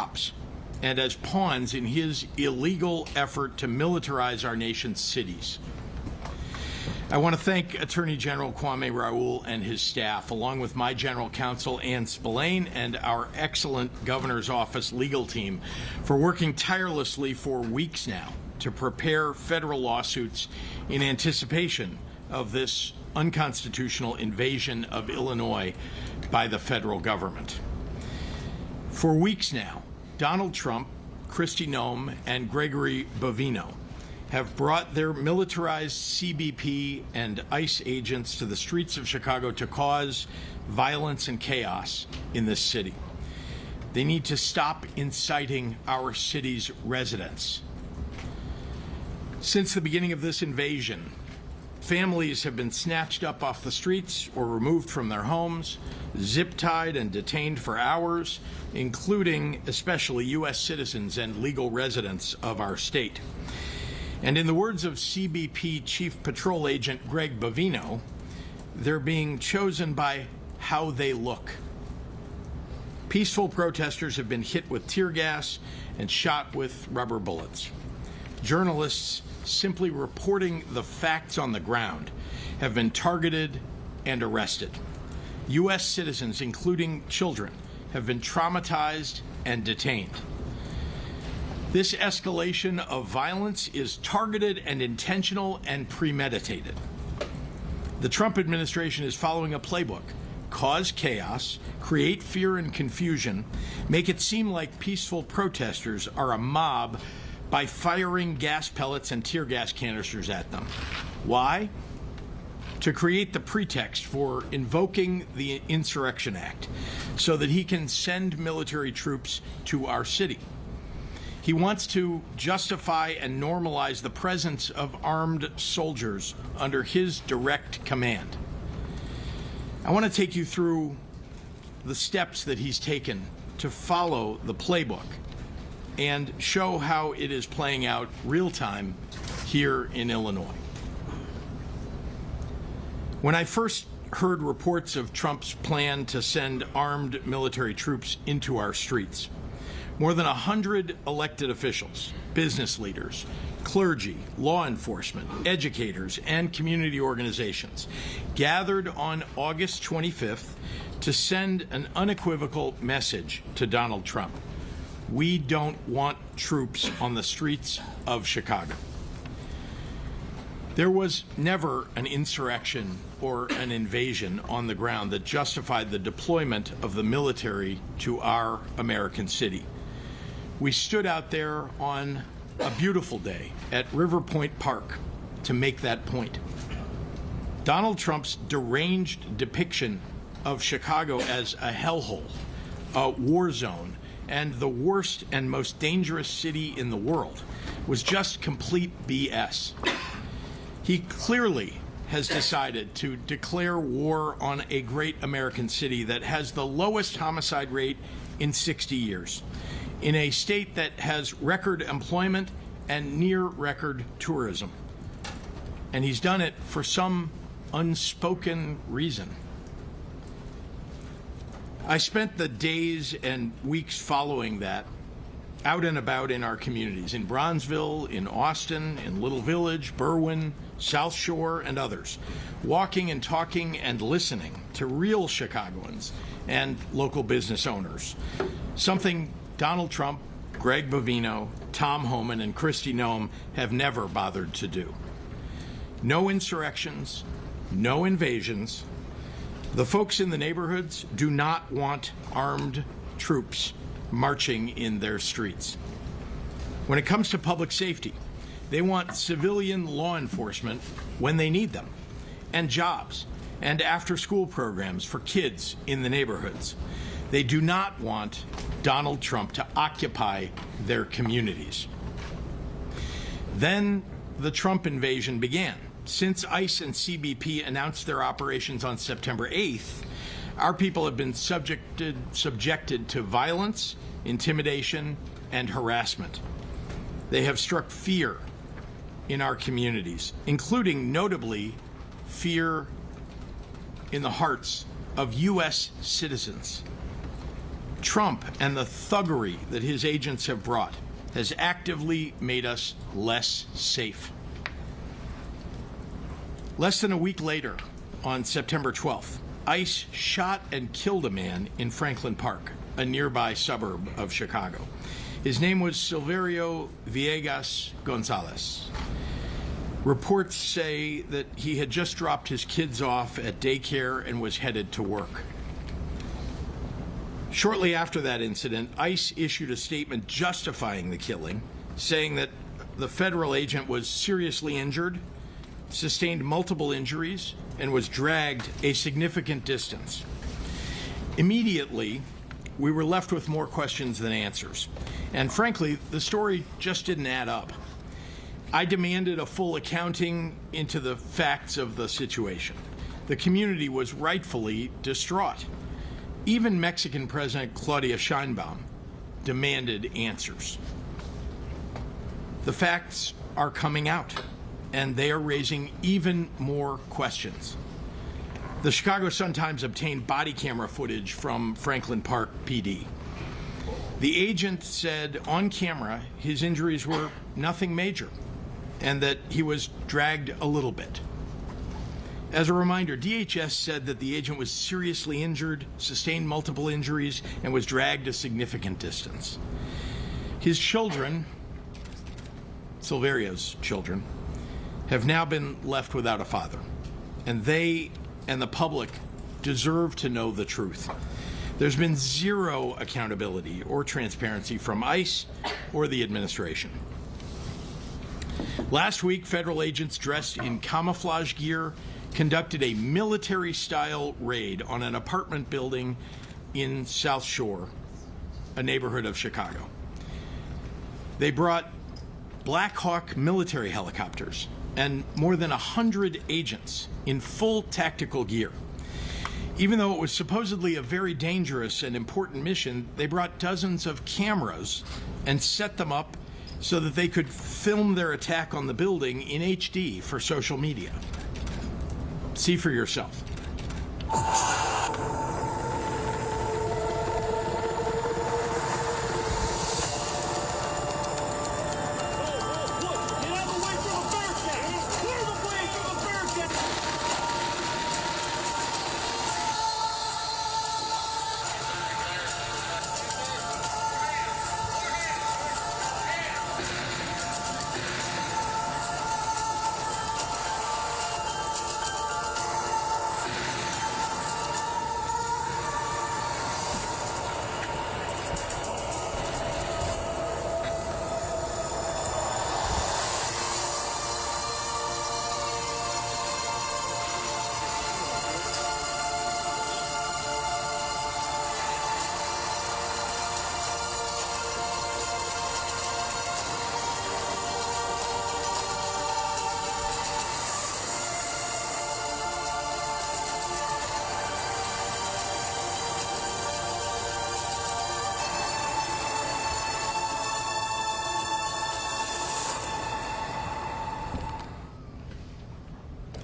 props and as pawns in his illegal effort to militarize our nation's cities. I want to thank Attorney General Kwame Raoul and his staff, along with my General Counsel Ann Spillane and our excellent Governor's Office legal team, for working tirelessly for weeks now to prepare federal lawsuits in anticipation of this unconstitutional invasion of Illinois by the federal government. For weeks now, Donald Trump, Kristi Noem, and Gregory Bovino have brought their militarized CBP and ICE agents to the streets of Chicago to cause violence and chaos in this city. They need to stop inciting our city's residents. Since the beginning of this invasion, families have been snatched up off the streets or removed from their homes, zip-tied and detained for hours, including especially U.S. citizens and legal residents of our state. And in the words of CBP Chief Patrol Agent Greg Bovino, they're being chosen by how they look. Peaceful protesters have been hit with tear gas and shot with rubber bullets. Journalists simply reporting the facts on the ground have been targeted and arrested. U.S. citizens, including children, have been traumatized and detained. This escalation of violence is targeted and intentional and premeditated. The Trump administration is following a playbook: cause chaos, create fear and confusion, make it seem like peaceful protesters are a mob by firing gas pellets and tear gas canisters at them. Why? To create the pretext for invoking the Insurrection Act so that he can send military troops to our city. He wants to justify and normalize the presence of armed soldiers under his direct command. I want to take you through the steps that he's taken to follow the playbook and show how it is playing out real time here in Illinois. When I first heard reports of Trump's plan to send armed military troops into our streets, more than 100 elected officials, business leaders, clergy, law enforcement, educators, and community organizations gathered on August 25th to send an unequivocal message to Donald Trump. We don't want troops on the streets of Chicago. There was never an insurrection or an invasion on the ground that justified the deployment of the military to our American city. We stood out there on a beautiful day at River Point Park to make that point. Donald Trump's deranged depiction of Chicago as a hellhole, a war zone, and the worst and most dangerous city in the world was just complete BS. He clearly has decided to declare war on a great American city that has the lowest homicide rate in 60 years, in a state that has record employment and near record tourism. And he's done it for some unspoken reason. I spent the days and weeks following that out and about in our communities, in Bronzeville, in Austin, in Little Village, Berwyn, Southshore, and others, walking and talking and listening to real Chicagoans and local business owners, something Donald Trump, Greg Bovino, Tom Homan, and Kristi Noem have never bothered to do. No insurrections, no invasions. The folks in the neighborhoods do not want armed troops marching in their streets. When it comes to public safety, they want civilian law enforcement when they need them, and jobs, and after-school programs for kids in the neighborhoods. They do not want Donald Trump to occupy their communities. Then the Trump invasion began. Since ICE and CBP announced their operations on September 8th, our people have been subjected to violence, intimidation, and harassment. They have struck fear in our communities, including notably fear in the hearts of U.S. citizens. Trump and the thuggery that his agents have brought has actively made us less safe. Less than a week later, on September 12th, ICE shot and killed a man in Franklin Park, a nearby suburb of Chicago. His name was Silverio Villegas Gonzalez. Reports say that he had just dropped his kids off at daycare and was headed to work. Shortly after that incident, ICE issued a statement justifying the killing, saying that the federal agent was seriously injured, sustained multiple injuries, and was dragged a significant distance. Immediately, we were left with more questions than answers. And frankly, the story just didn't add up. I demanded a full accounting into the facts of the situation. The community was rightfully distraught. Even Mexican President Claudia Sheinbaum demanded answers. The facts are coming out, and they are raising even more questions. The Chicago Sun-Times obtained body camera footage from Franklin Park PD. The agent said on camera his injuries were nothing major and that he was dragged a little bit. As a reminder, DHS said that the agent was seriously injured, sustained multiple injuries, and was dragged a significant distance. His children, Silverio's children, have now been left without a father, and they and the public deserve to know the truth. There's been zero accountability or transparency from ICE or the administration. Last week, federal agents dressed in camouflage gear conducted a military-style raid on an apartment building in Southshore, a neighborhood of Chicago. They brought Black Hawk military helicopters and more than 100 agents in full tactical gear. Even though it was supposedly a very dangerous and important mission, they brought dozens of cameras and set them up so that they could film their attack on the building in HD for social media. See for yourself.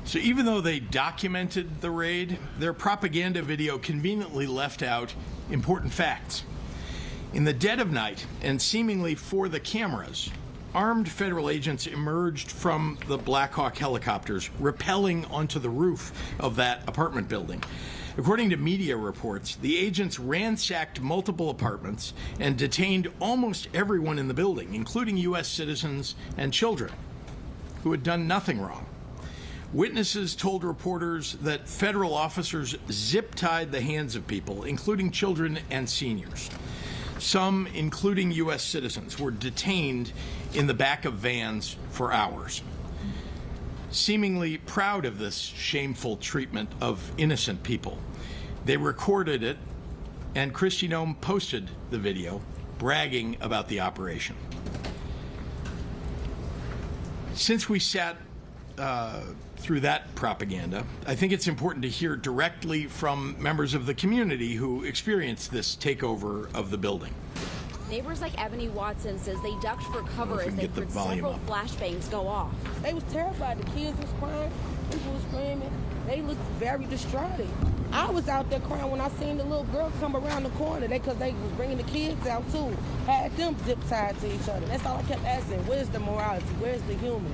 So even though they documented the raid, their propaganda video conveniently left out important facts. In the dead of night, and seemingly for the cameras, armed federal agents emerged from the Black Hawk helicopters, rappelling onto the roof of that apartment building. According to media reports, the agents ransacked multiple apartments and detained almost everyone in the building, including U.S. citizens and children who had done nothing wrong. Witnesses told reporters that federal officers zip-tied the hands of people, including children and seniors. Some, including U.S. citizens, were detained in the back of vans for hours. Seemingly proud of this shameful treatment of innocent people, they recorded it, and Kristi Noem posted the video, bragging about the operation. Since we sat through that propaganda, I think it's important to hear directly from members of the community who experienced this takeover of the building. Neighbors like Ebony Watson says they ducked for cover as they heard several flashbangs go off. They was terrified. The kids was crying, people was screaming. They looked very distraught. I was out there crying when I seen the little girl come around the corner. Because they was bringing the kids out too. Had them zip tied to each other. That's all I kept asking. Where's the morality? Where's the human?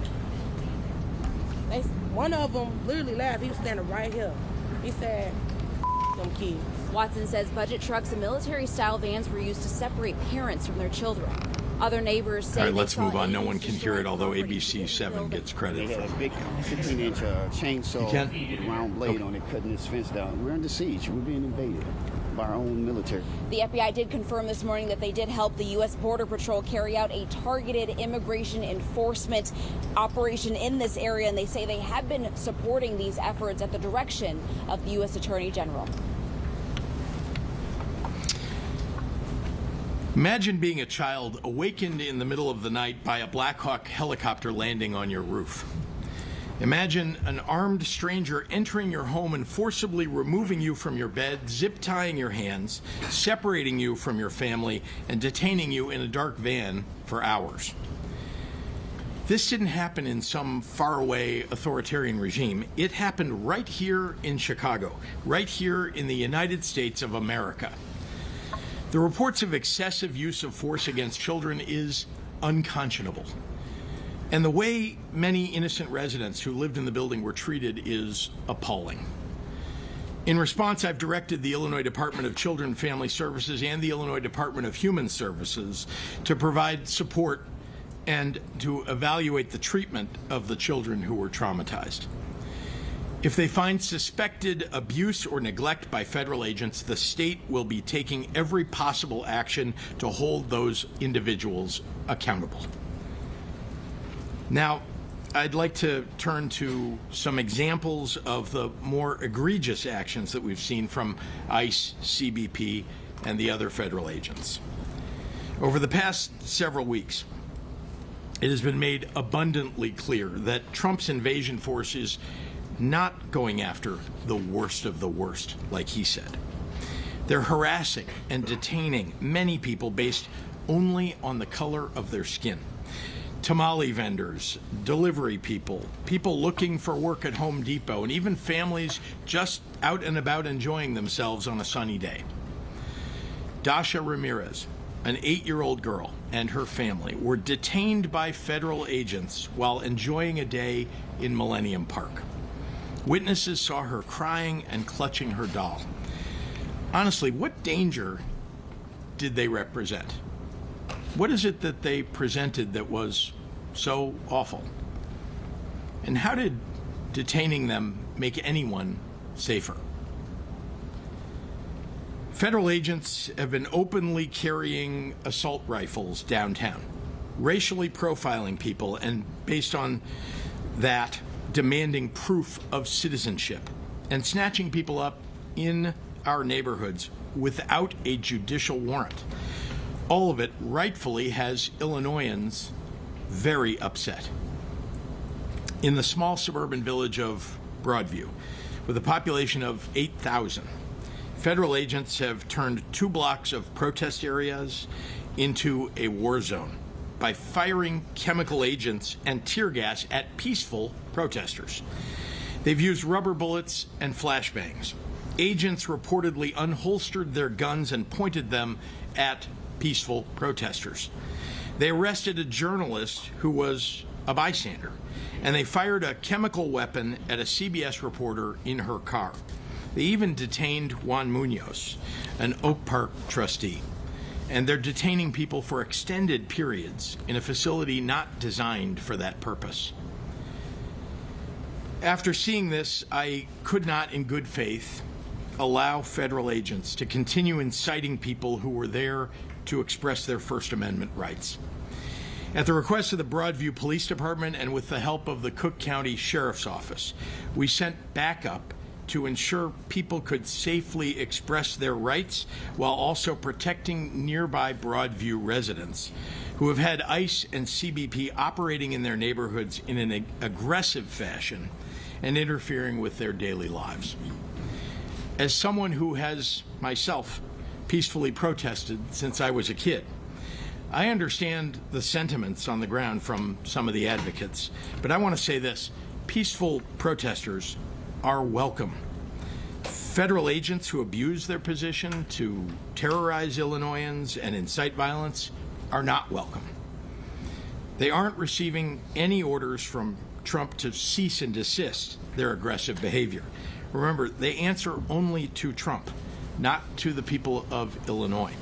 One of them literally laughed. He was standing right here. He said, them kids. Watson says budget trucks and military-style vans were used to separate parents from their children. Other neighbors say. All right, let's move on. No one can hear it, although ABC 7 gets credit. They had a big 16-inch chainsaw round blade on it, cutting this fence down. We're under siege. We're being invaded by our own military. The FBI did confirm this morning that they did help the U.S. Border Patrol carry out a targeted immigration enforcement operation in this area, and they say they have been supporting these efforts at the direction of the U.S. Attorney General. Imagine being a child awakened in the middle of the night by a Black Hawk helicopter landing on your roof. Imagine an armed stranger entering your home and forcibly removing you from your bed, zip-tying your hands, separating you from your family, and detaining you in a dark van for hours. This didn't happen in some faraway authoritarian regime. It happened right here in Chicago, right here in the United States of America. The reports of excessive use of force against children is unconscionable. And the way many innocent residents who lived in the building were treated is appalling. In response, I've directed the Illinois Department of Children and Family Services and the Illinois Department of Human Services to provide support and to evaluate the treatment of the children who were traumatized. If they find suspected abuse or neglect by federal agents, the state will be taking every possible action to hold those individuals accountable. Now, I'd like to turn to some examples of the more egregious actions that we've seen from ICE, CBP, and the other federal agents. Over the past several weeks, it has been made abundantly clear that Trump's invasion force is not going after the worst of the worst, like he said. They're harassing and detaining many people based only on the color of their skin. Tamale vendors, delivery people, people looking for work at Home Depot, and even families just out and about enjoying themselves on a sunny day. Dasha Ramirez, an 8-year-old girl, and her family were detained by federal agents while enjoying a day in Millennium Park. Witnesses saw her crying and clutching her doll. Honestly, what danger did they represent? What is it that they presented that was so awful? And how did detaining them make anyone safer? Federal agents have been openly carrying assault rifles downtown, racially profiling people, and based on that, demanding proof of citizenship, and snatching people up in our neighborhoods without a judicial warrant. All of it rightfully has Illinoisans very upset. In the small suburban village of Broadview, with a population of 8,000, federal agents have turned 2 blocks of protest areas into a war zone by firing chemical agents and tear gas at peaceful protesters. They've used rubber bullets and flashbangs. Agents reportedly unholstered their guns and pointed them at peaceful protesters. They arrested a journalist who was a bystander, and they fired a chemical weapon at a CBS reporter in her car. They even detained Juan Munoz, an Oak Park trustee. And they're detaining people for extended periods in a facility not designed for that purpose. After seeing this, I could not, in good faith, allow federal agents to continue inciting people who were there to express their First Amendment rights. At the request of the Broadview Police Department and with the help of the Cook County Sheriff's Office, we sent backup to ensure people could safely express their rights while also protecting nearby Broadview residents who have had ICE and CBP operating in their neighborhoods in an aggressive fashion and interfering with their daily lives. As someone who has myself peacefully protested since I was a kid, I understand the sentiments on the ground from some of the advocates, but I want to say this: peaceful protesters are welcome. Federal agents who abuse their position to terrorize Illinoisans and incite violence are not welcome. They aren't receiving any orders from Trump to cease and desist their aggressive behavior. Remember, they answer only to Trump, not to the people of Illinois.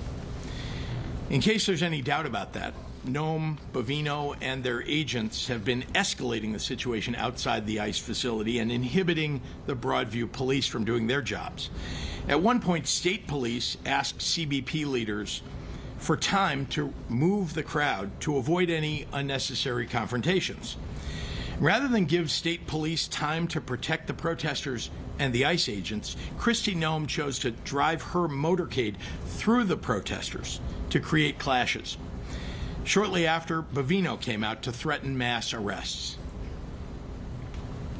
In case there's any doubt about that, Noam, Bovino, and their agents have been escalating the situation outside the ICE facility and inhibiting the Broadview police from doing their jobs. At one point, state police asked CBP leaders for time to move the crowd to avoid any unnecessary confrontations. Rather than give state police time to protect the protesters and the ICE agents, Kristi Noem chose to drive her motorcade through the protesters to create clashes. Shortly after, Bovino came out to threaten mass arrests.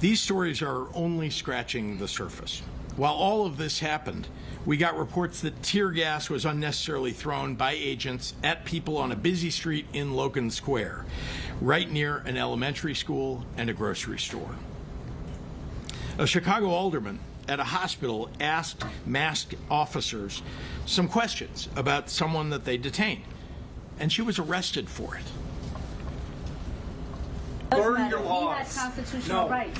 These stories are only scratching the surface. While all of this happened, we got reports that tear gas was unnecessarily thrown by agents at people on a busy street in Logan Square, right near an elementary school and a grocery store. A Chicago alderman at a hospital asked masked officers some questions about someone that they detained, and she was arrested for it. Burn your laws. He has constitutional rights.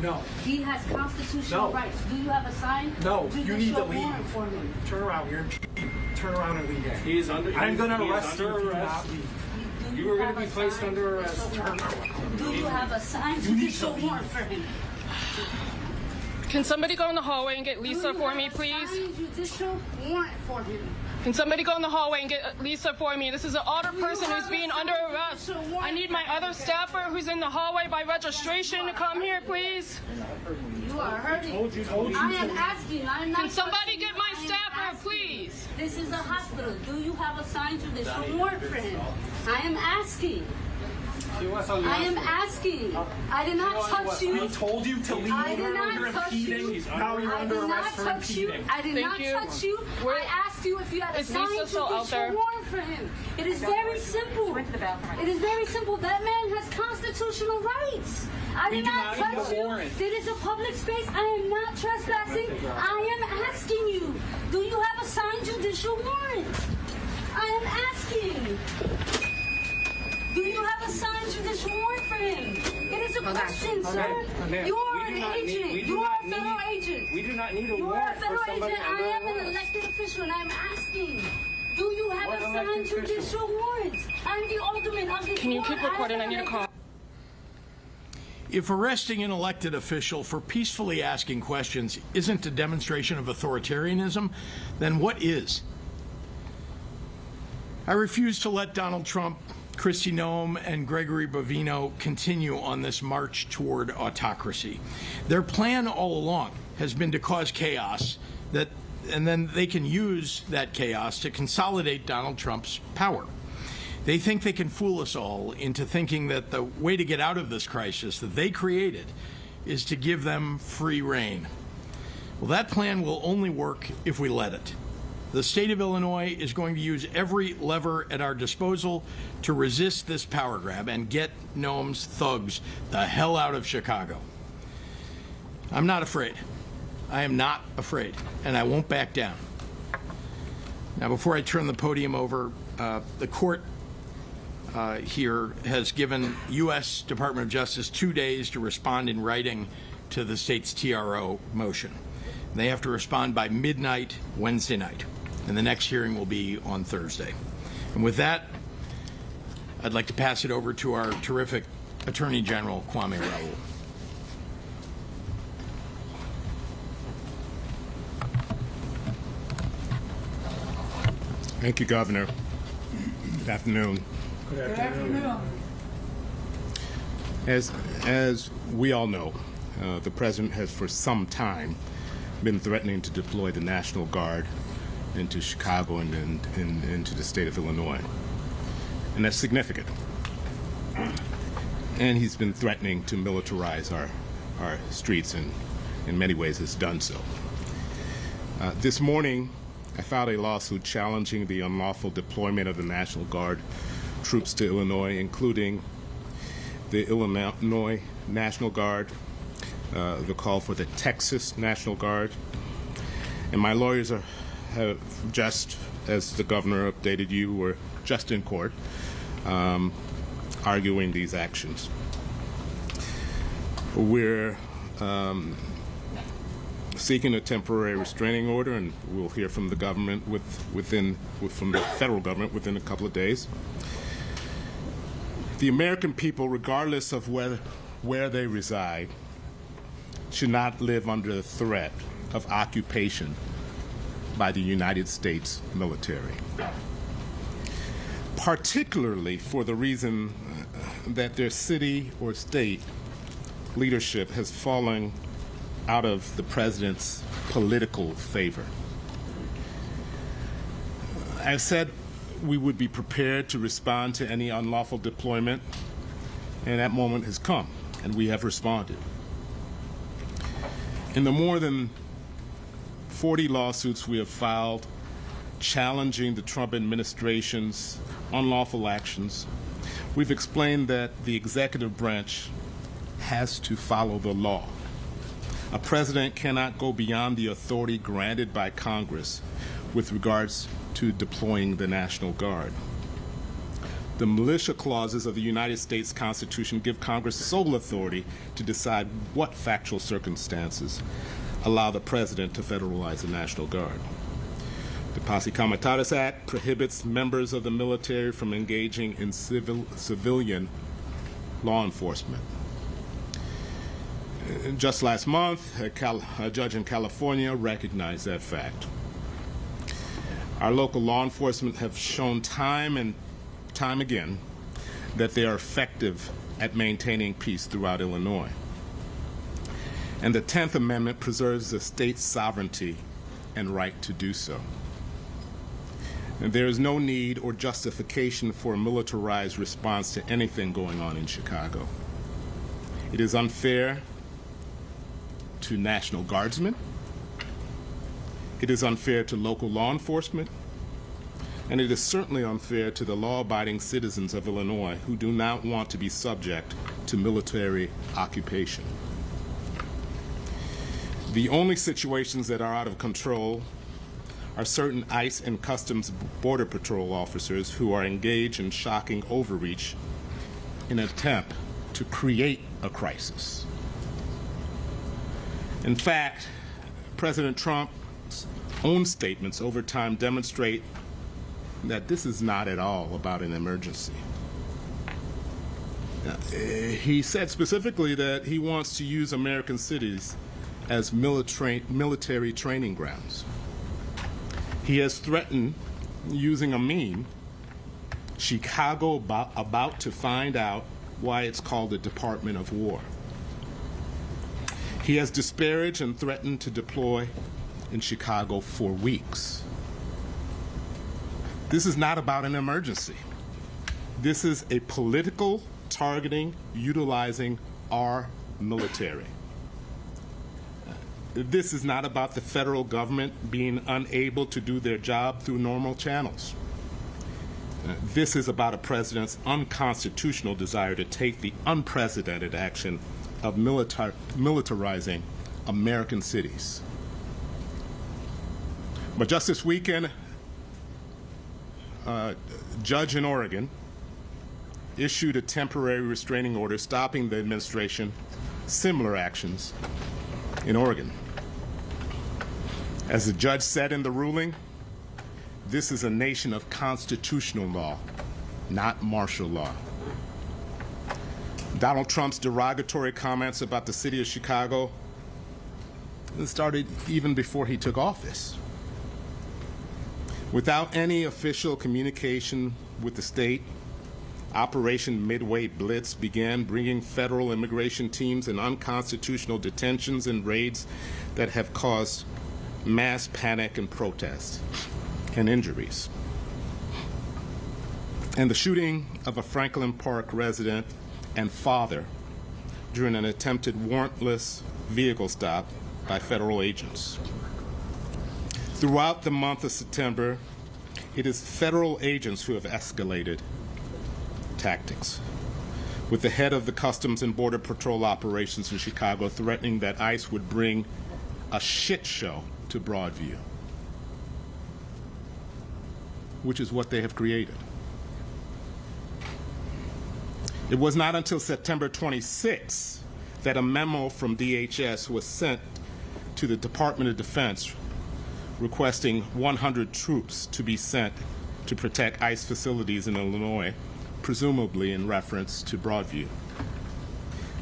No. He has constitutional rights. Do you have a sign? No. You need to leave. For me? Turn around. You're impeding. Turn around and leave. He is under. I'm going to he is arrest you under if you arrest. not leave. You are going to be placed under arrest. Do you have a signed judicial warrant for him? Can somebody go in the hallway and get Lisa for me, Do please? you have a signed judicial warrant for him? Can somebody go in the hallway and get Lisa for me? This is an older person who's being under arrest. I need my other staffer who's in the hallway by registration to come here, please. You are hurting. I am asking. I'm not. Can somebody touching get you. my I am staffer, asking. please? This is a hospital. Do you have a signed judicial warrant for him? I am asking. I am asking. I did not touch you. We told you to leave. I did not You're touch impeding. you. Now you're I under did not arrest for touch you. impeding. I did Thank not you. touch you. Where- I asked you if you had a Is signed Lisa still out there? judicial warrant for him. It is very simple. It is very simple. That man has constitutional rights. I We did do not not need touch a you. warrant. It is a public space. I am not trespassing. I am asking you. Do you have a signed judicial warrant? I am asking. Do you have a signed judicial warrant for him? It is a question, sir. Okay. You are We do an not need- agent. we do You are not a federal need- agent. We do not need a You are a warrant for federal somebody agent. under I am an arrest. elected official, and I am asking. Do you have What a signed elected official? judicial warrant? I'm the alderman of this Can you ward. keep recording? I need a call. If arresting an elected official for peacefully asking questions isn't a demonstration of authoritarianism, then what is? I refuse to let Donald Trump, Kristi Noem, and Gregory Bovino continue on this march toward autocracy. Their plan all along has been to cause chaos, and then they can use that chaos to consolidate Donald Trump's power. They think they can fool us all into thinking that the way to get out of this crisis that they created is to give them free rein. Well, that plan will only work if we let it. The state of Illinois is going to use every lever at our disposal to resist this power grab and get Noam's thugs the hell out of Chicago. I'm not afraid. I am not afraid, and I won't back down. Now, before I turn the podium over, the court here has given U.S. Department of Justice 2 days to respond in writing to the state's TRO motion. They have to respond by midnight Wednesday night, and the next hearing will be on Thursday. And with that, I'd like to pass it over to our terrific Attorney General, Kwame Raoul. Thank you, Governor. Good afternoon. Good afternoon. As we all know, the President has for some time been threatening to deploy the National Guard into Chicago and into the state of Illinois. And that's significant. And he's been threatening to militarize our streets, and in many ways has done so. This morning, I filed a lawsuit challenging the unlawful deployment of the National Guard troops to Illinois, including the Illinois National Guard, the call for the Texas National Guard, And my lawyers have just, as the governor updated you, were just in court arguing these actions. We're seeking a temporary restraining order, and we'll hear from the government from the federal government within a couple of days. The American people, regardless of where they reside, should not live under the threat of occupation by the United States military, particularly for the reason that their city or state leadership has fallen out of the president's political favor. I've said we would be prepared to respond to any unlawful deployment, and that moment has come, and we have responded. In the more than 40 lawsuits we have filed challenging the Trump administration's unlawful actions, we've explained that the executive branch has to follow the law. A president cannot go beyond the authority granted by Congress with regards to deploying the National Guard. The militia clauses of the United States Constitution give Congress sole authority to decide what factual circumstances allow the president to federalize the National Guard. The Posse Comitatus Act prohibits members of the military from engaging in civilian law enforcement. Just last month, a judge in California recognized that fact. Our local law enforcement have shown time and time again that they are effective at maintaining peace throughout Illinois. And the 10th Amendment preserves the state's sovereignty and right to do so. And there is no need or justification for a militarized response to anything going on in Chicago. It is unfair to National Guardsmen. It is unfair to local law enforcement. And it is certainly unfair to the law-abiding citizens of Illinois who do not want to be subject to military occupation. The only situations that are out of control are certain ICE and Customs Border Patrol officers who are engaged in shocking overreach in an attempt to create a crisis. In fact, President Trump's own statements over time demonstrate that this is not at all about an emergency. He said specifically that he wants to use American cities as military training grounds. He has threatened using a meme, Chicago about to find out why it's called the Department of War. He has disparaged and threatened to deploy in Chicago for weeks. This is not about an emergency. This is a political targeting utilizing our military. This is not about the federal government being unable to do their job through normal channels. This is about a president's unconstitutional desire to take the unprecedented action of militarizing American cities. But just this weekend, a judge in Oregon issued a temporary restraining order stopping the administration similar actions in Oregon. As the judge said in the ruling, this is a nation of constitutional law, not martial law. Donald Trump's derogatory comments about the city of Chicago started even before he took office. Without any official communication with the state, Operation Midway Blitz began bringing federal immigration teams in unconstitutional detentions and raids that have caused mass panic and protests and injuries. And the shooting of a Franklin Park resident and father during an attempted warrantless vehicle stop by federal agents. Throughout the month of September, it is federal agents who have escalated tactics, with the head of the Customs and Border Patrol operations in Chicago threatening that ICE would bring a shit show to to Broadview, which is what they have created. It was not until September 26 that a memo from DHS was sent to the Department of Defense requesting 100 troops to be sent to protect ICE facilities in Illinois, presumably in reference to Broadview.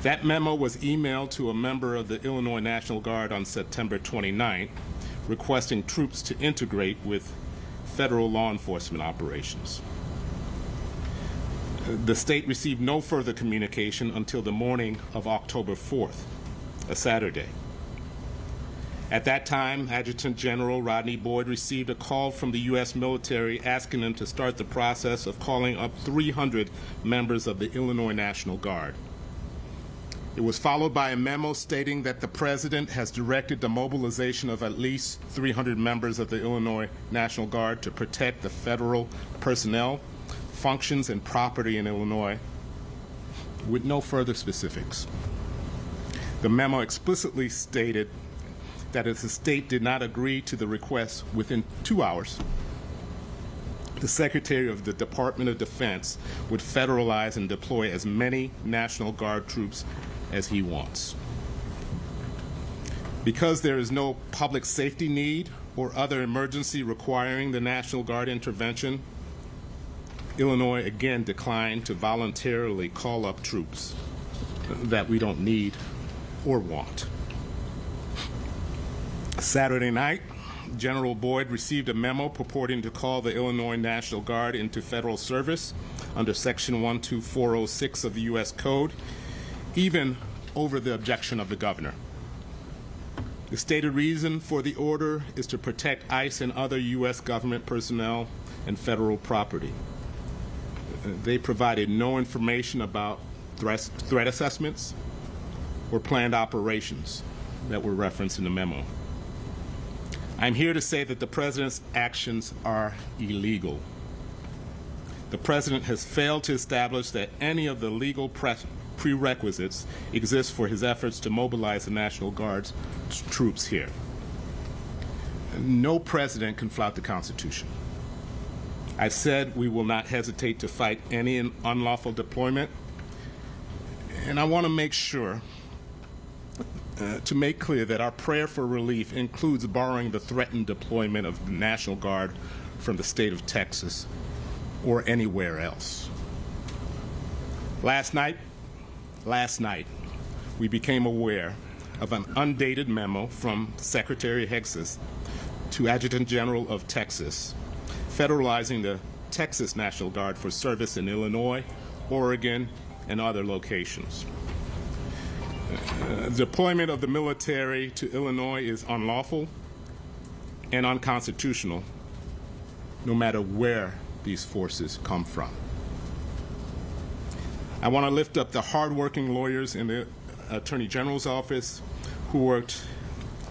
That memo was emailed to a member of the Illinois National Guard on September 29, requesting troops to integrate with federal law enforcement operations. The state received no further communication until the morning of October 4th, a Saturday. At that time, Adjutant General Rodney Boyd received a call from the U.S. military asking him to start the process of calling up 300 members of the Illinois National Guard. It was followed by a memo stating that the President has directed the mobilization of at least 300 members of the Illinois National Guard to protect the federal personnel, functions, and property in Illinois, with no further specifics. The memo explicitly stated that if the state did not agree to the request within 2 hours, the Secretary of the Department of Defense would federalize and deploy as many National Guard troops as he wants. Because there is no public safety need or other emergency requiring the National Guard intervention, Illinois again declined to voluntarily call up troops that we don't need or want. Saturday night, General Boyd received a memo purporting to call the Illinois National Guard into federal service under Section 12406 of the U.S. Code, even over the objection of the governor. The stated reason for the order is to protect ICE and other U.S. government personnel and federal property. They provided no information about threat assessments or planned operations that were referenced in the memo. I'm here to say that the President's actions are illegal. The President has failed to establish that any of the legal prerequisites exist for his efforts to mobilize the National Guard's troops here. No president can flout the Constitution. I've said we will not hesitate to fight any unlawful deployment, and I want to make sure to make clear that our prayer for relief includes borrowing the threatened deployment of the National Guard from the state of Texas or anywhere else. Last night, we became aware of an undated memo from Secretary Hexas to Adjutant General of Texas, federalizing the Texas National Guard for service in Illinois, Oregon, and other locations. Deployment of the military to Illinois is unlawful and unconstitutional, no matter where these forces come from. I want to lift up the hardworking lawyers in the Attorney General's office who worked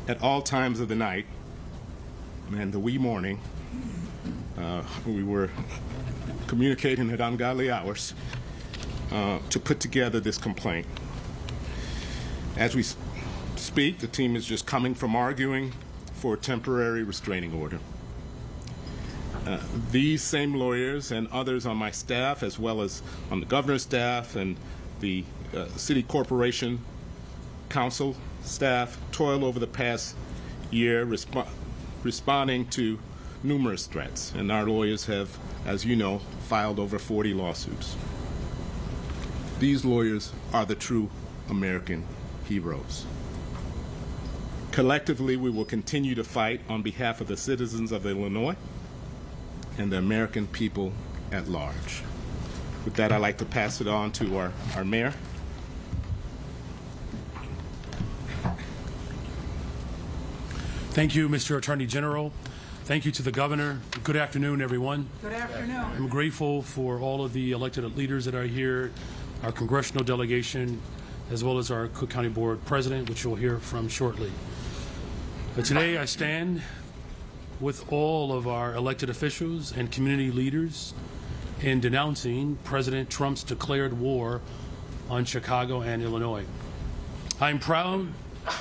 at all times of the night and the wee morning. We were communicating at ungodly hours to put together this complaint. As we speak, the team is just coming from arguing for a temporary restraining order. These same lawyers and others on my staff, as well as on the governor's staff and the city corporation council staff, toiled over the past year responding to numerous threats, and our lawyers have, as you know, filed over 40 lawsuits. These lawyers are the true American heroes. Collectively, we will continue to fight on behalf of the citizens of Illinois and the American people at large. With that, I'd like to pass it on to our mayor. Thank you, Mr. Attorney General. Thank you to the governor. Good afternoon, everyone. Good afternoon. I'm grateful for all of the elected leaders that are here, our congressional delegation, as well as our Cook County Board President, which you'll hear from shortly. But today I stand with all of our elected officials and community leaders in denouncing President Trump's declared war on Chicago and Illinois. I'm proud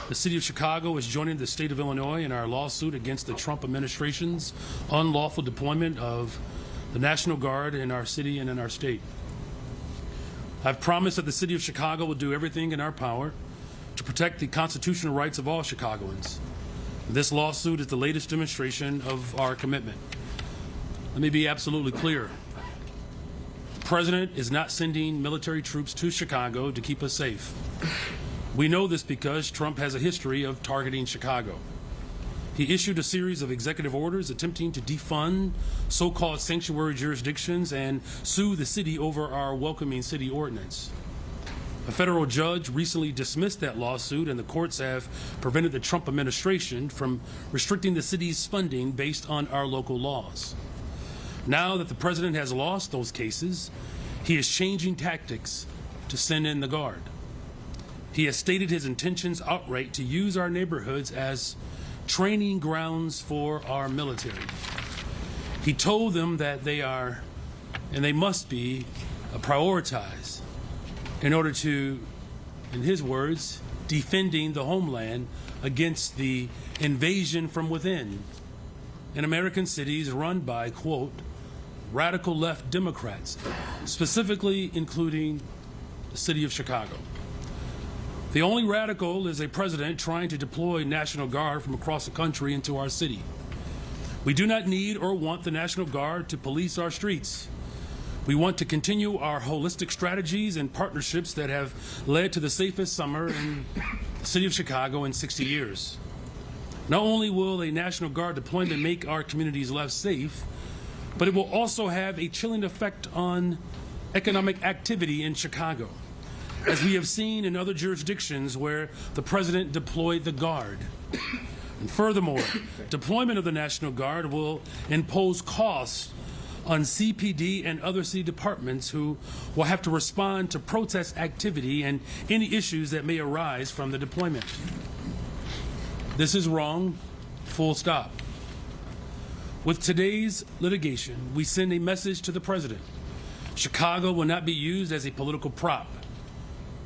The City of Chicago is joining the state of Illinois in our lawsuit against the Trump administration's unlawful deployment of the National Guard in our city and in our state. I've promised that the City of Chicago will do everything in our power to protect the constitutional rights of all Chicagoans. This lawsuit is the latest demonstration of our commitment. Let me be absolutely clear. The President is not sending military troops to Chicago to keep us safe. We know this because Trump has a history of targeting Chicago. He issued a series of executive orders attempting to defund so-called sanctuary jurisdictions and sue the city over our welcoming city ordinance. A federal judge recently dismissed that lawsuit, and the courts have prevented the Trump administration from restricting the city's funding based on our local laws. Now that the president has lost those cases, he is changing tactics to send in the Guard. He has stated his intentions outright to use our neighborhoods as training grounds for our military. He told them that they are, and they must be, prioritized in order to, in his words, defending the homeland against the invasion from within in American cities run by, quote, radical left Democrats, specifically including the city of Chicago. The only radical is a president trying to deploy National Guard from across the country into our city. We do not need or want the National Guard to police our streets. We want to continue our holistic strategies and partnerships that have led to the safest summer in the city of Chicago in 60 years. Not only will a National Guard deployment make our communities less safe, but it will also have a chilling effect on economic activity in Chicago, as we have seen in other jurisdictions where the president deployed the Guard. And furthermore, deployment of the National Guard will impose costs on CPD and other city departments who will have to respond to protest activity and any issues that may arise from the deployment. This is wrong, full stop. With today's litigation, we send a message to the president. Chicago will not be used as a political prop.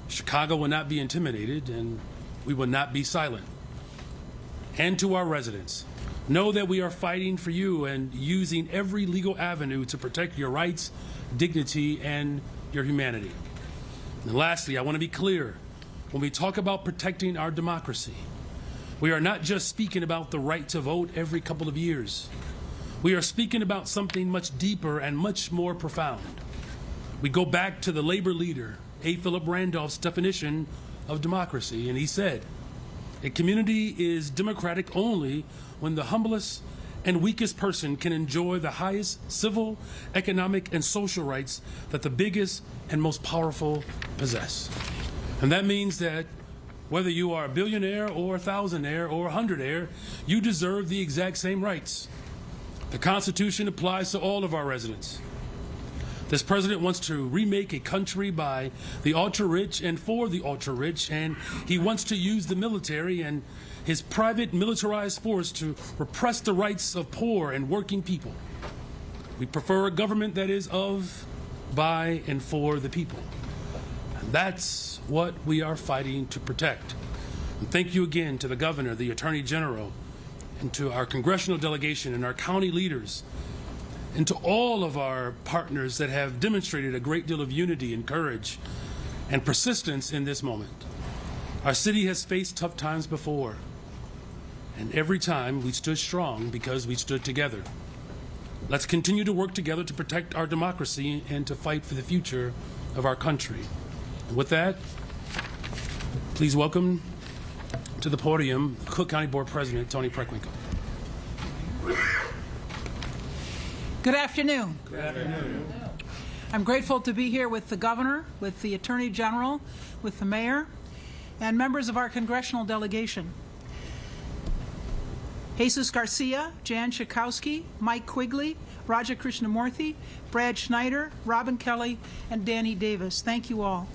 Chicago will not be intimidated, and we will not be silent. And to our residents, know that we are fighting for you and using every legal avenue to protect your rights, dignity, and your humanity. And lastly, I want to be clear. When we talk about protecting our democracy, we are not just speaking about the right to vote every couple of years. We are speaking about something much deeper and much more profound. We go back to the labor leader, A. Philip Randolph's definition of democracy, and he said, a community is democratic only when the humblest and weakest person can enjoy the highest civil, economic, and social rights that the biggest and most powerful possess. And that means that whether you are a billionaire or a thousandaire or a hundredaire, you deserve the exact same rights. The Constitution applies to all of our residents. This president wants to remake a country by the ultra-rich and for the ultra-rich, and he wants to use the military and his private militarized force to repress the rights of poor and working people. We prefer a government that is of, by, and for the people. And that's what we are fighting to protect. And thank you again to the governor, the attorney general, and to our congressional delegation and our county leaders, and to all of our partners that have demonstrated a great deal of unity and courage and persistence in this moment. Our city has faced tough times before, and every time we stood strong because we stood together. Let's continue to work together to protect our democracy and to fight for the future of our country. And with that, please welcome to the podium Cook County Board President Toni Preckwinkle. Good afternoon. Good afternoon. I'm grateful to be here with the governor, with the attorney general, with the mayor, and members of our congressional delegation. Jesus Garcia, Jan Schakowsky, Mike Quigley, Raja Krishnamurthy, Brad Schneider, Robin Kelly, and Danny Davis. Thank you all.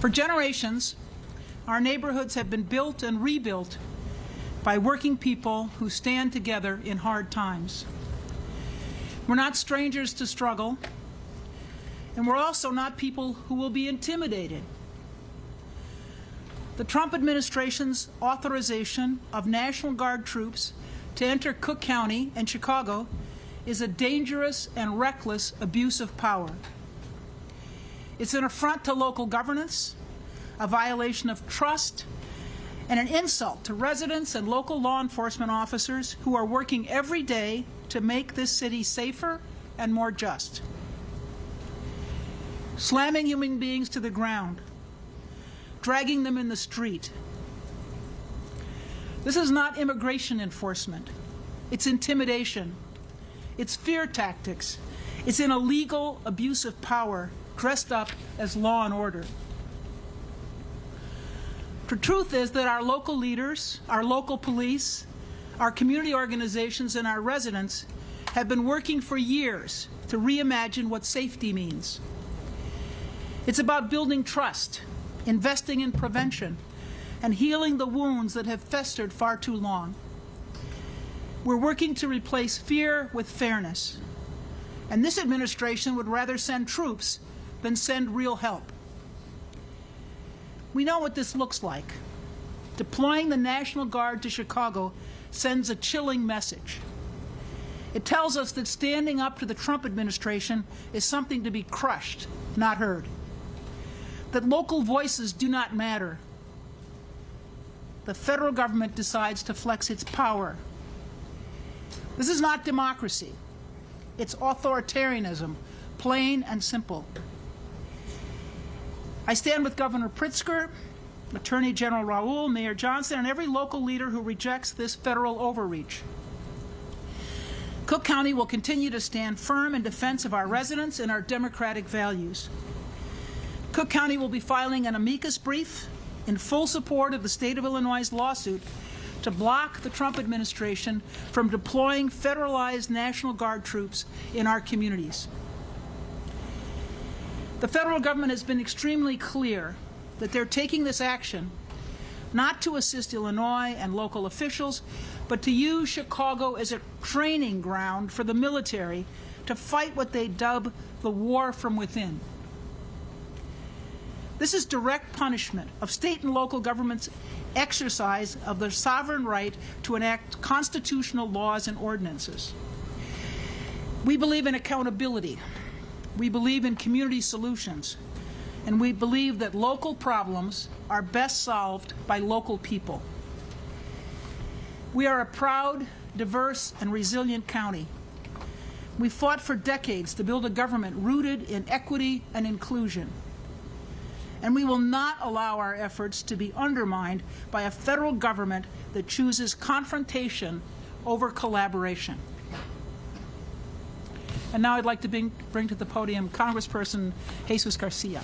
For generations, our neighborhoods have been built and rebuilt by working people who stand together in hard times. We're not strangers to struggle, and we're also not people who will be intimidated The Trump administration's authorization of National Guard troops to enter Cook County and Chicago is a dangerous and reckless abuse of power. It's an affront to local governance, a violation of trust, and an insult to residents and local law enforcement officers who are working every day to make this city safer and more just. Slamming human beings to the ground, dragging them in the street. This is not immigration enforcement. It's intimidation. It's fear tactics. It's an illegal abuse of power dressed up as law and order. The truth is that our local leaders, our local police, our community organizations, and our residents have been working for years to reimagine what safety means. It's about building trust, investing in prevention, and healing the wounds that have festered far too long. We're working to replace fear with fairness. And this administration would rather send troops than send real help. We know what this looks like. Deploying the National Guard to Chicago sends a chilling message. It tells us that standing up to the Trump administration is something to be crushed, not heard. That local voices do not matter. The federal government decides to flex its power. This is not democracy. It's authoritarianism, plain and simple. I stand with Governor Pritzker, Attorney General Raoul, Mayor Johnson, and every local leader who rejects this federal overreach. Cook County will continue to stand firm in defense of our residents and our democratic values. Cook County will be filing an amicus brief in full support of the state of Illinois' lawsuit to block the Trump administration from deploying federalized National Guard troops in our communities. The federal government has been extremely clear that they're taking this action not to assist Illinois and local officials, but to use Chicago as a training ground for the military to fight what they dub the war from within. This is direct punishment of state and local governments' exercise of their sovereign right to enact constitutional laws and ordinances. We believe in accountability. We believe in community solutions. And we believe that local problems are best solved by local people. We are a proud, diverse, and resilient county. We fought for decades to build a government rooted in equity and inclusion. And we will not allow our efforts to be undermined by a federal government that chooses confrontation over collaboration. And now I'd like to bring to the podium Congressperson Jesus Garcia.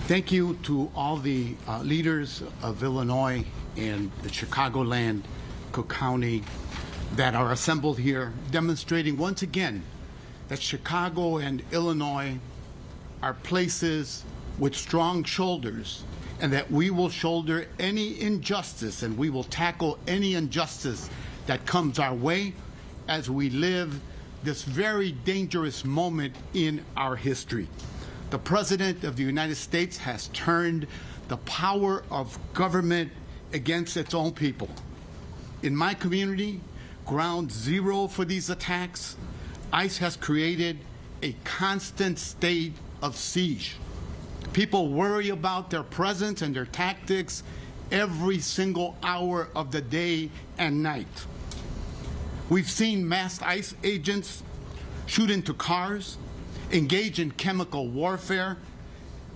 Thank you to all the leaders of Illinois and the Chicagoland, Cook County that are assembled here, demonstrating once again that Chicago and Illinois are places with strong shoulders, and that we will shoulder any injustice and we will tackle any injustice that comes our way as we live this very dangerous moment in our history. The President of the United States has turned the power of government against its own people. In my community, ground zero for these attacks, ICE has created a constant state of siege. People worry about their presence and their tactics every single hour of the day and night. We've seen masked ICE agents shoot into cars, engage in chemical warfare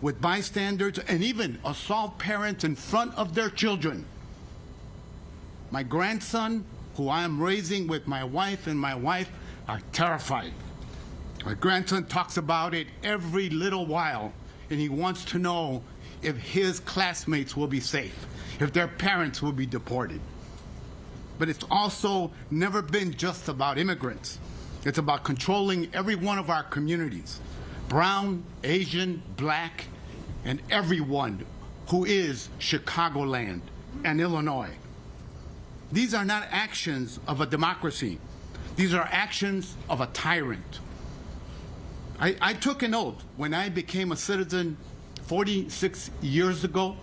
with bystanders, and even assault parents in front of their children. My grandson, who I am raising with my wife, and my wife are terrified. My grandson talks about it every little while, and he wants to know if his classmates will be safe, if their parents will be deported. But it's also never been just about immigrants. It's about controlling every one of our communities, brown, Asian, black, and everyone who is Chicagoland and Illinois. These are not actions of a democracy. These are actions of a tyrant. I took an oath when I became a citizen 46 years ago,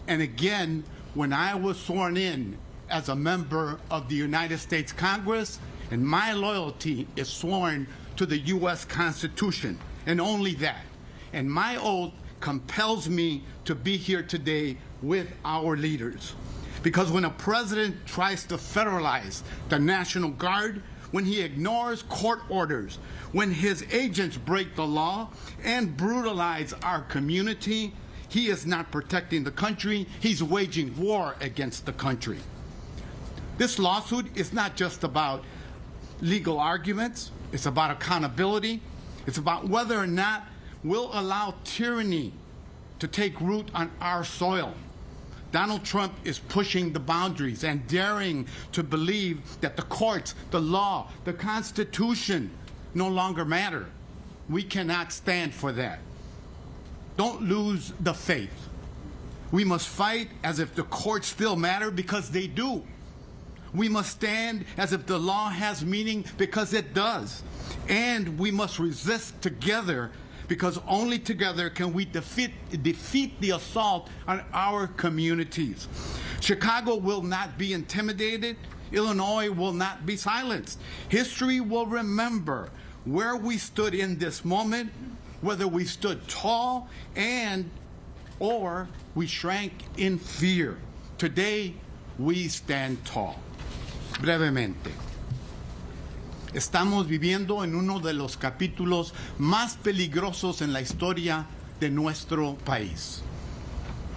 and again when I was sworn in as a member of the United States Congress, and my loyalty is sworn to the U.S. Constitution, and only that. And my oath compels me to be here today with our leaders. Because when a president tries to federalize the National Guard, when he ignores court orders, when his agents break the law and brutalize our community, he is not protecting the country, he's waging war against the country. This lawsuit is not just about legal arguments, it's about accountability, it's about whether or not we'll allow tyranny to take root on our soil. Donald Trump is pushing the boundaries and daring to believe that the courts, the law, the Constitution no longer matter. We cannot stand for that. Don't lose the faith. We must fight as if the courts still matter, because they do. We must stand as if the law has meaning, because it does. And we must resist together, because only together can we defeat the assault on our communities. Chicago will not be intimidated. Illinois will not be silenced. History will remember where we stood in this moment, whether we stood tall or we shrank in fear. Today, we stand tall. Brevemente. Estamos viviendo en uno de los capítulos más peligrosos en la historia de nuestro país.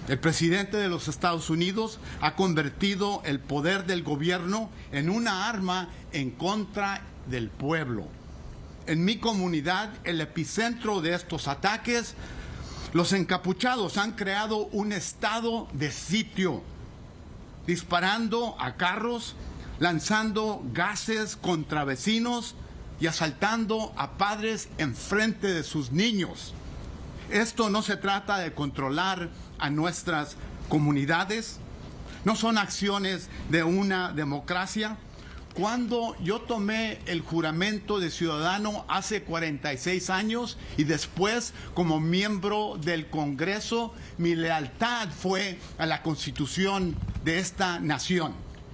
El presidente de los Estados Unidos ha convertido el poder del gobierno en una arma en contra del pueblo. En mi comunidad, el epicentro de estos ataques, los encapuchados han creado un estado de sitio, disparando a carros, lanzando gases contra vecinos y asaltando a padres enfrente de sus niños. Esto no se trata de controlar a nuestras comunidades, no son acciones de una democracia. Cuando yo tomé el juramento de ciudadano hace 46 años y después como miembro del Congreso, mi lealtad fue a la Constitución de esta nación.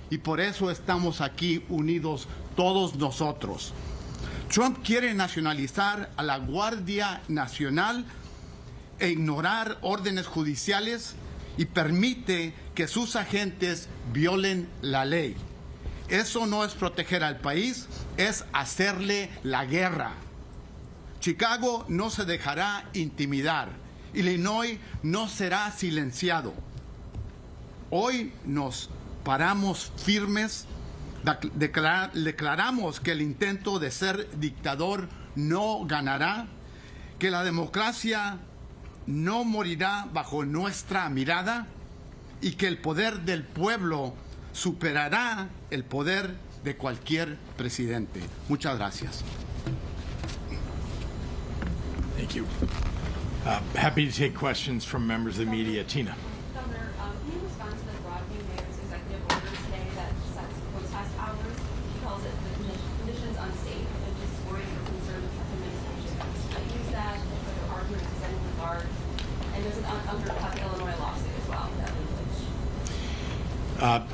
Y por eso estamos aquí unidos todos nosotros. Trump quiere nacionalizar a la Guardia Nacional e ignorar órdenes judiciales y permite que sus agentes violen la ley. Eso no es proteger al país, es hacerle la guerra. Chicago no se dejará intimidar. Illinois no será silenciado. Hoy nos paramos firmes, declaramos que el intento de ser dictador no ganará, que la democracia no morirá bajo nuestra mirada y que el poder del pueblo superará el poder de cualquier presidente. Muchas gracias. Thank you. Happy to take questions from members of the media. Tina. Governor, can you respond to the Broadview mayor's executive order today that sets protest hours? He calls it the conditions unsafe and just worried or concerned with administration. I use that for the argument presented with guard, and there's an undercut Illinois lawsuit as well.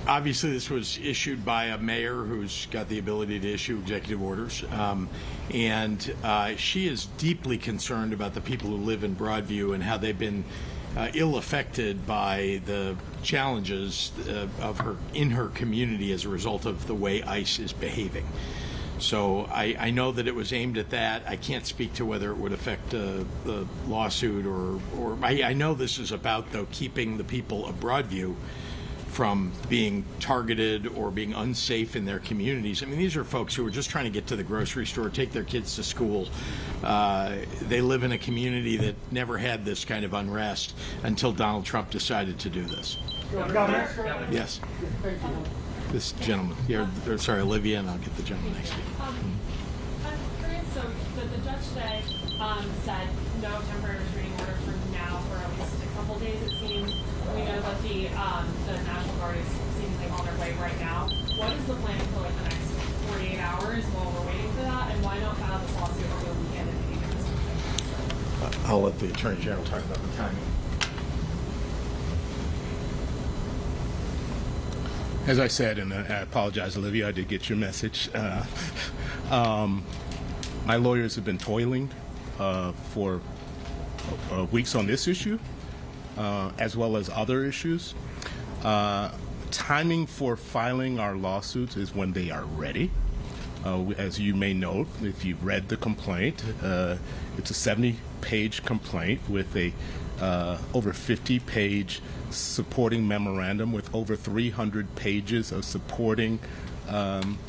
Obviously, this was issued by a mayor who's got the ability to issue executive orders, and she is deeply concerned about the people who live in Broadview and how they've been ill-affected by the challenges in her community as a result of the way ICE is behaving. So I know that it was aimed at that. I can't speak to whether it would affect the lawsuit or I know this is about, though, keeping the people of Broadview from being targeted or being unsafe in their communities. I mean, these are folks who are just trying to get to the grocery store, take their kids to school. They live in a community that never had this kind of unrest until Donald Trump decided to do this. Governor? Yes. This gentleman. Sorry, Olivia, and I'll get the gentleman next to you. I'm curious, so the judge today said no temporary restraining order for now for at least a couple days, it seems. We know that the National Guard is seemingly on their way right now. What is the plan for like the next 48 hours while we're waiting for that, and why not file this lawsuit over the weekend if you do this? I'll let the Attorney General talk about the timing. As I said, and I apologize, Olivia, I did get your message. My lawyers have been toiling for weeks on this issue, as well as other issues. Timing for filing our lawsuits is when they are ready. As you may note, if you've read the complaint, it's a 70-page complaint with a over 50-page supporting memorandum with over 300 pages of supporting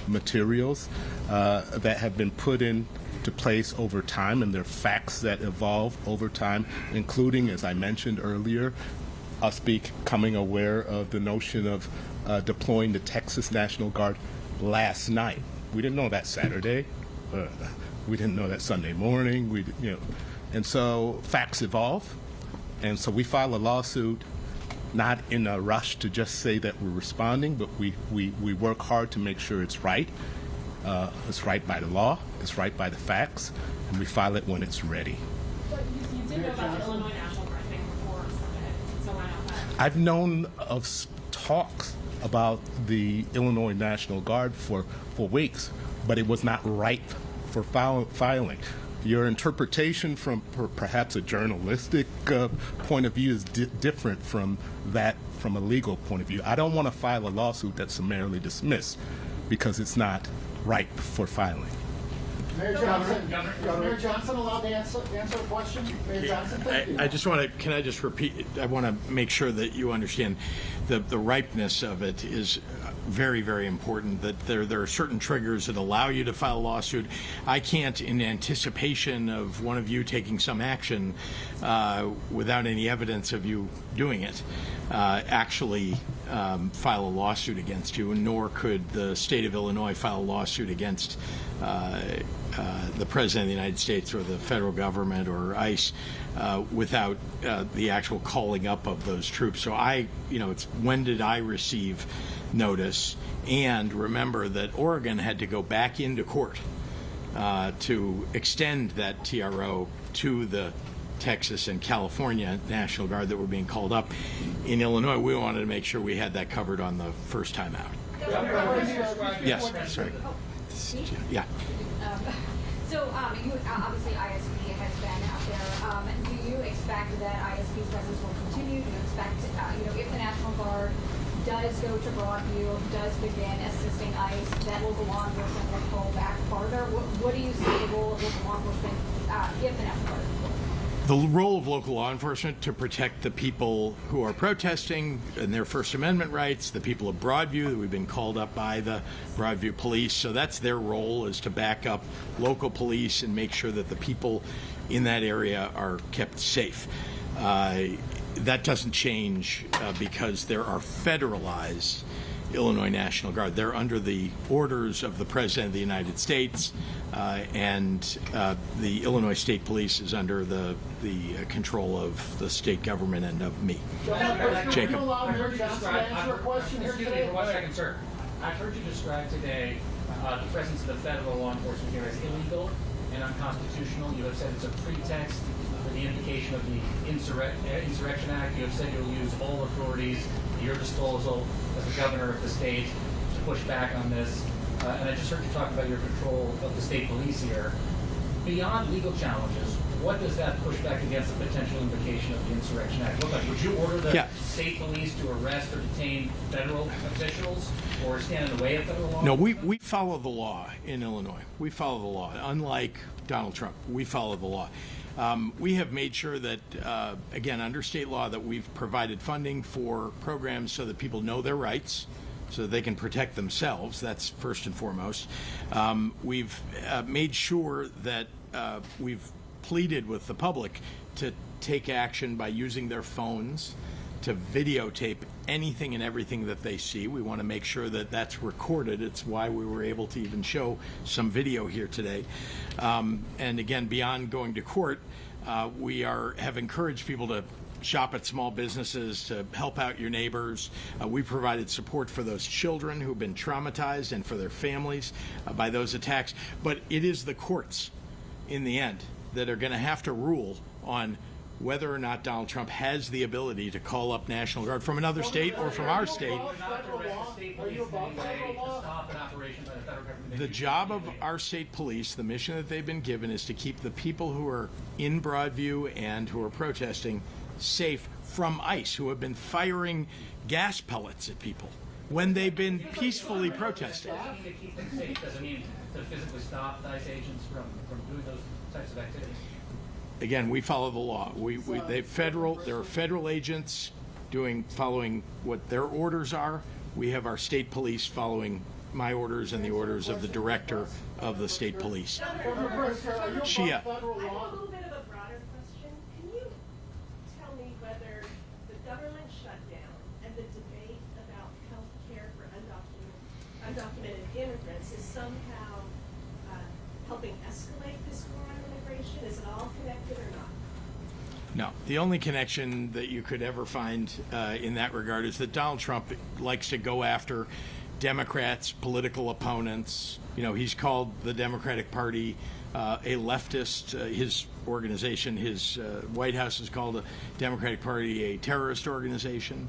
materials that have been put into place over time, and they're facts that evolve over time, including, as I mentioned earlier, us becoming aware of the notion of deploying the Texas National Guard last night. We didn't know that Saturday. We didn't know that Sunday morning. And so facts evolve, and so we file a lawsuit, not in a rush to just say that we're responding, but we work hard to make sure it's right. It's right by the law. It's right by the facts, and we file it when it's ready. But you did know about the Illinois National Guard thing before Sunday, so why not that? I've known of talks about the Illinois National Guard for weeks, but it was not ripe for filing. Your interpretation from perhaps a journalistic point of view is different from that from a legal point of view. I don't want to file a lawsuit that's summarily dismissed because it's not ripe for filing. Mayor Johnson, Mayor Johnson allowed to answer a question? Mayor Johnson, thank you. I just want to, can I just repeat, I want to make sure that you understand the ripeness of it is very, very important, that there are certain triggers that allow you to file a lawsuit. I can't, in anticipation of one of you taking some action without any evidence of you doing it, actually file a lawsuit against you, nor could the state of Illinois file a lawsuit against the President of the United States or the federal government or ICE without the actual calling up of those troops. So it's when did I receive notice? And remember that Oregon had to go back into court to extend that TRO to the Texas and California National Guard that were being called up. In Illinois, we wanted to make sure we had that covered on the first time out. Yes, sorry. Yeah. So you obviously ISP has been out there. Do you expect that ISP's presence will continue? Do you expect, if the National Guard does go to Broadview, does begin assisting ICE, that local law enforcement will pull back farther? What do you see the role of local law enforcement if the National Guard? The role of local law enforcement to protect the people who are protesting and their First Amendment rights, the people of Broadview that we've been called up by the Broadview police. So that's their role, is to back up local police and make sure that the people in that area are kept safe. That doesn't change because there are federalized Illinois National Guard. They're under the orders of the President of the United States, and the Illinois State Police is under the control of the state government and of me. Jacob. Allow Mayor Johnson to answer a question here Excuse me today? for 1 second, sir. I've heard you describe today the presence of the federal law enforcement here as illegal and unconstitutional. You have said it's a pretext for the invocation of the Insurrection Act. You have said you'll use all authorities at your disposal as the governor of the state to push back on this. And I just heard you talk about your control of the state police here. Beyond legal challenges, what does that push back against the potential invocation of the Insurrection Act look like? Would you order the state police to arrest or detain federal officials or stand in the way of federal law? No, we follow the law in Illinois. We follow the law. Unlike Donald Trump, we follow the law. We have made sure that, again, under state law, that we've provided funding for programs so that people know their rights, so that they can protect themselves. That's first and foremost. We've made sure that we've pleaded with the public to take action by using their phones to videotape anything and everything that they see. We want to make sure that that's recorded. It's why we were able to even show some video here today. And again, beyond going to court, we have encouraged people to shop at small businesses, to help out your neighbors. We provided support for those children who've been traumatized and for their families by those attacks. But it is the courts in the end that are going to have to rule on whether or not Donald Trump has the ability to call up National Guard from another state or from our state. The job of our state police, the mission that they've been given, is to keep the people who are in Broadview and who are protesting safe from ICE, who have been firing gas pellets at people when they've been peacefully protesting. To keep them safe doesn't mean to physically stop ICE agents from doing those types of activities. Again, we follow the law. There are federal agents following what their orders are. We have our state police following my orders and the orders of the director of the state police. Shia. I have a little bit of a broader question. Can you tell me whether the government shutdown and the debate about health care for undocumented immigrants is somehow helping escalate this war on immigration? Is it all connected or not? No. The only connection that you could ever find in that regard is that Donald Trump likes to go after Democrats, political opponents. You know, he's called the Democratic Party a leftist. His organization, his White House has called the Democratic Party a terrorist organization.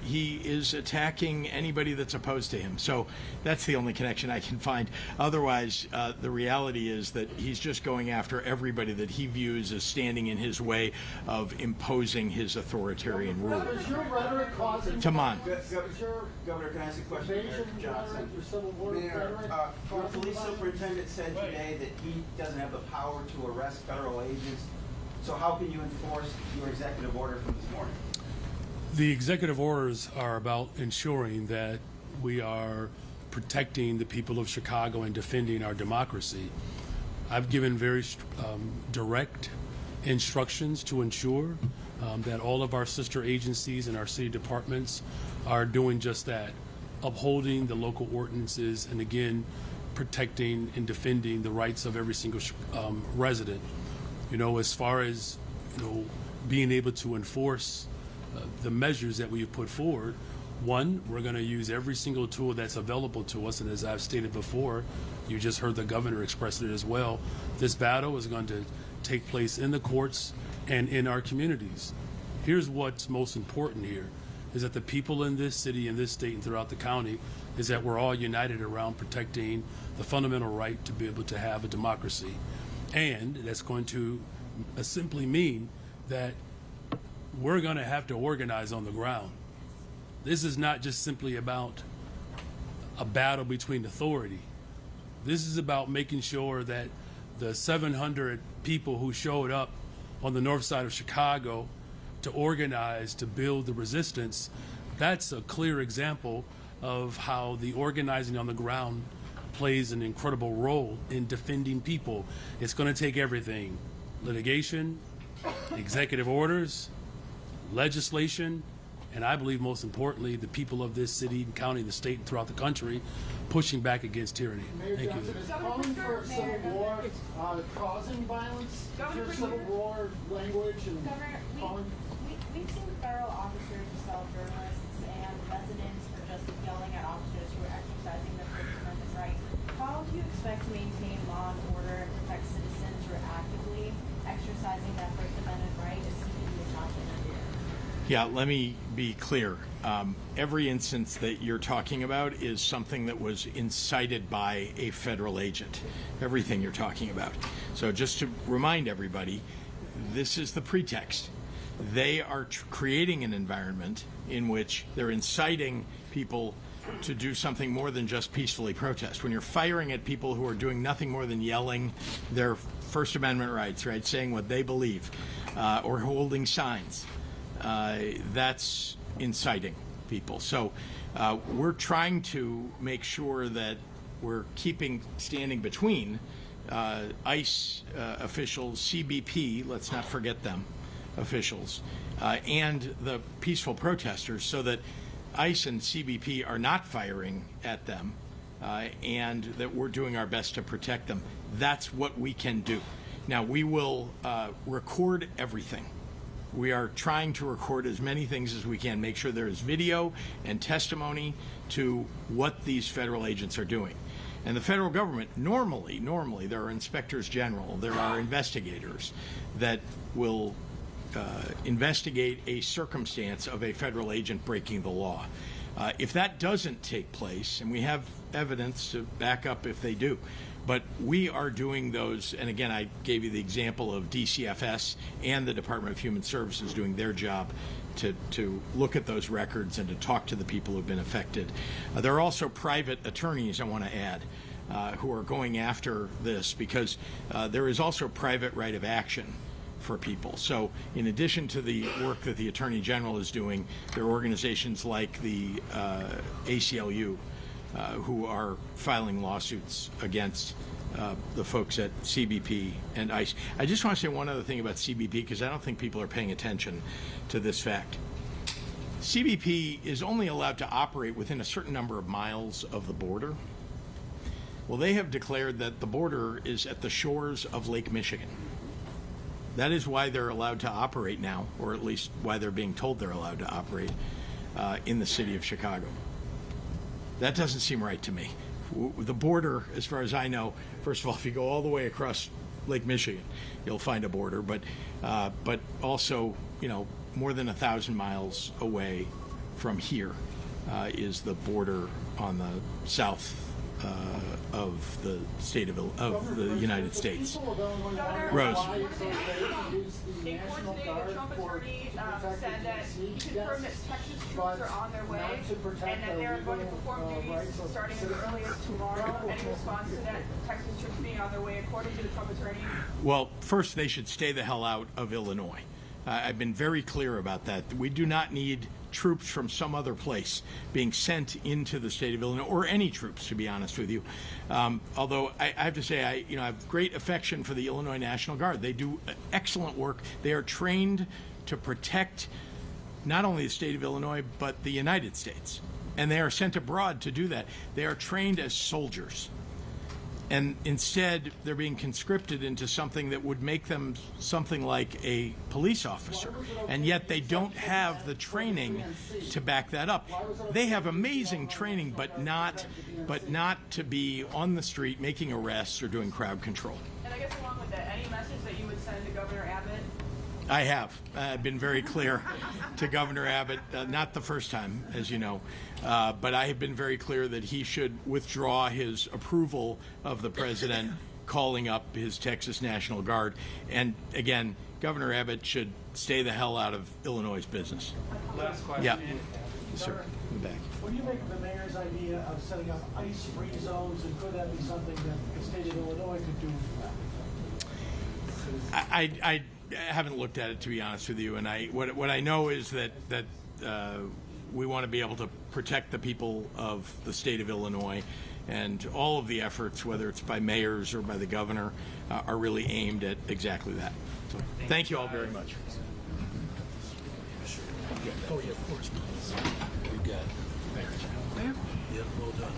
He is attacking anybody that's opposed to him. So that's the only connection I can find. Otherwise, the reality is that he's just going after everybody that he views as standing in his way of imposing his authoritarian rule. Is your rhetoric causing... Taman. Governor, can I ask a question? Invasion rhetoric, your Civil War rhetoric? Your police superintendent said today that he doesn't have the power to arrest federal agents. So how can you enforce your executive order from this morning? The executive orders are about ensuring that we are protecting the people of Chicago and defending our democracy. I've given very direct instructions to ensure that all of our sister agencies and our city departments are doing just that, upholding the local ordinances and, again, protecting and defending the rights of every single resident. You know, as far as, you know, being able to enforce the measures that we've put forward, one, we're going to use every single tool that's available to us, and as I've stated before, you just heard the governor express it as well, this battle is going to take place in the courts and in our communities. Here's what's most important here, is that the people in this city, in this state, and throughout the county, is that we're all united around protecting the fundamental right to be able to have a democracy. And that's going to simply mean that we're going to have to organize on the ground. This is not just simply about a battle between authority. This is about making sure that the 700 people who showed up on the north side of Chicago to organize, to build the resistance, that's a clear example of how the organizing on the ground plays an incredible role in defending people. It's going to take everything: litigation, executive orders, legislation, and I believe most importantly, the people of this city and county, the state, and throughout the country pushing back against tyranny. Mayor Thank Johnson, you. is calling for a civil war causing violence? Is your civil war language and Governor, calling? we've seen federal officers assault journalists and residents for just yelling at officers who are exercising their First Amendment right. How do you expect to maintain law and order and protect citizens who are actively exercising that First Amendment right if CBD is not going to do? Yeah, let me be clear. Every instance that you're talking about is something that was incited by a federal agent. Everything you're talking about. So just to remind everybody, this is the pretext. They are creating an environment in which they're inciting people to do something more than just peacefully protest. When you're firing at people who are doing nothing more than yelling their First Amendment rights, right, saying what they believe, or holding signs, that's inciting people. So we're trying to make sure that we're standing between ICE officials, CBP, let's not forget them, officials, and the peaceful protesters, so that ICE and CBP are not firing at them, and that we're doing our best to protect them. That's what we can do. Now, we will record everything. We are trying to record as many things as we can, make sure there is video and testimony to what these federal agents are doing. And the federal government, normally, there are inspectors general, there are investigators that will investigate a circumstance of a federal agent breaking the law. If that doesn't take place, and we have evidence to back up if they do, but we are doing those, and again, I gave you the example of DCFS and the Department of Human Services doing their job to look at those records and to talk to the people who have been affected. There are also private attorneys, I want to add, who are going after this, because there is also private right of action for people. So in addition to the work that the Attorney General is doing, there are organizations like the ACLU who are filing lawsuits against the folks at CBP and ICE. I just want to say one other thing about CBP, because I don't think people are paying attention to this fact. CBP is only allowed to operate within a certain number of miles of the border. Well, they have declared that the border is at the shores of Lake Michigan. That is why they're allowed to operate now, or at least why they're being told they're allowed to operate in the city of Chicago. That doesn't seem right to me. The border, as far as I know, first of all, if you go all the way across Lake Michigan, you'll find a border, but also, you know, more than 1,000 miles away from here is the border on the south of the state of the United States. Rose. In court today, the Trump attorney said that he confirmed that Texas troops are on their way and that they're going to perform duties starting as early as tomorrow. Any response to that, Texas troops being on their way, according to the Trump attorney? Well, first, they should stay the hell out of Illinois. I've been very clear about that. We do not need troops from some other place being sent into the state of Illinois, or any troops, to be honest with you. Although I have to say, I have great affection for the Illinois National Guard. They do excellent work. They are trained to protect not only the state of Illinois, but the United States. And they are sent abroad to do that. They are trained as soldiers. And instead, they're being conscripted into something that would make them something like a police officer. And yet they don't have the training to back that up. They have amazing training, but not to be on the street making arrests or doing crowd control. And I guess along with that, any message that you would send to Governor Abbott? I have. I've been very clear to Governor Abbott, not the first time, as you know, but I have been very clear that he should withdraw his approval of the president calling up his Texas National Guard. And again, Governor Abbott should stay the hell out of Illinois' business. Last question. Yeah. Sir, in the back. What do you make of the mayor's idea of setting up ice-free zones, and could that be something that the state of Illinois could do? I haven't looked at it, to be honest with you, and what I know is that we want to be able to protect the people of the state of Illinois, and all of the efforts, whether it's by mayors or by the governor, are really aimed at exactly that. So, thank you all very much. Oh yeah, of course. You got it. Thank you. Yeah, well done.